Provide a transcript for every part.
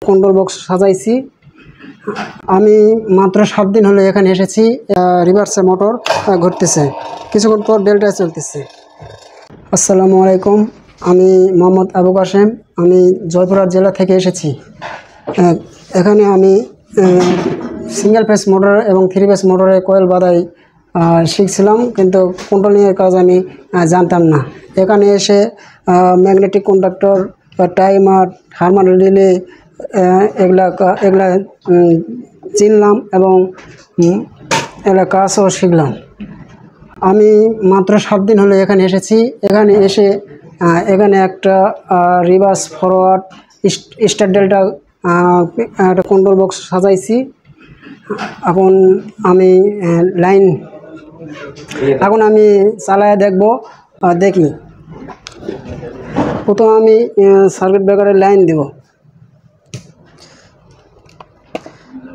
Control box সাজাইছি। আমি মাত্র 7 দিন হলো এখানে এসেছি। রিভার্সে মোটর ঘুরতেছে, কিছুক্ষণ পর ডেল্টায় চলতেছে। আসসালামু আলাইকুম, আমি মোহাম্মদ আবু কাশেম, আমি জয়পুরহাট জেলা থেকে এসেছি। এখানে আমি সিঙ্গেল ফেস মোটর এবং 3 ফেস মোটরে কয়েল বাঁধাই শিখছিলাম, কিন্তু কন্ট্রোলিংয়ের কাজ আমি জানতাম না। এখানে এসে magnetic conductor, timer, Hermann relay এগুলা চিনলাম এবং এগুলা কাজও শিখলাম। আমি মাত্র 7 দিন হলো এখানে এসেছি। এখানে এসে এখানে একটা রিভার্স ফরওয়ার্ড স্টার ডেল্টা একটা কন্ট্রোল বক্স সাজাইছি। এখন আমি চালায় দেখি। প্রথম আমি সার্কিট ব্রেকারের লাইন দেব,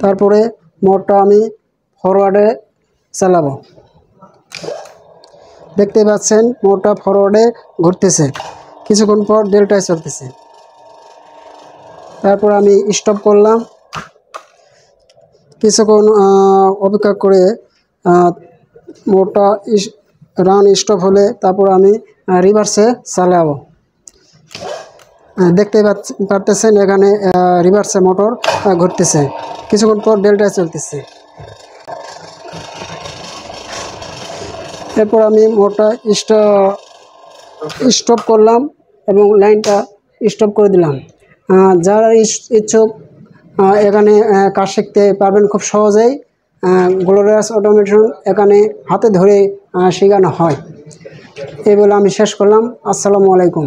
তারপরে মোটরটা আমি ফরওয়ার্ডে চালাবো। দেখতে পাচ্ছেন মোটরটা ফরওয়ার্ডে ঘুরতেছে, কিছুক্ষণ পর ডেল্টায় চলতেছে। তারপর আমি স্টপ করলাম, কিছুক্ষণ অপেক্ষা করে মোটরটা রান স্টপ হলে তারপর আমি রিভার্সে চালাবো। দেখতে পারতেছেন এখানে রিভার্সে মোটর ঘুরতেছে, কিছুক্ষণ পর ডেল্টায় চলতেছে। এরপর আমি মোটরটা স্টপ করলাম এবং লাইনটা স্টপ করে দিলাম। যারা ইচ্ছুক এখানে কাজ শিখতে পারবেন খুব সহজেই। গ্লোরিয়াস অটোমেশন এখানে হাতে ধরে শেখানো হয়। এই বলে আমি শেষ করলাম। আসসালামু আলাইকুম।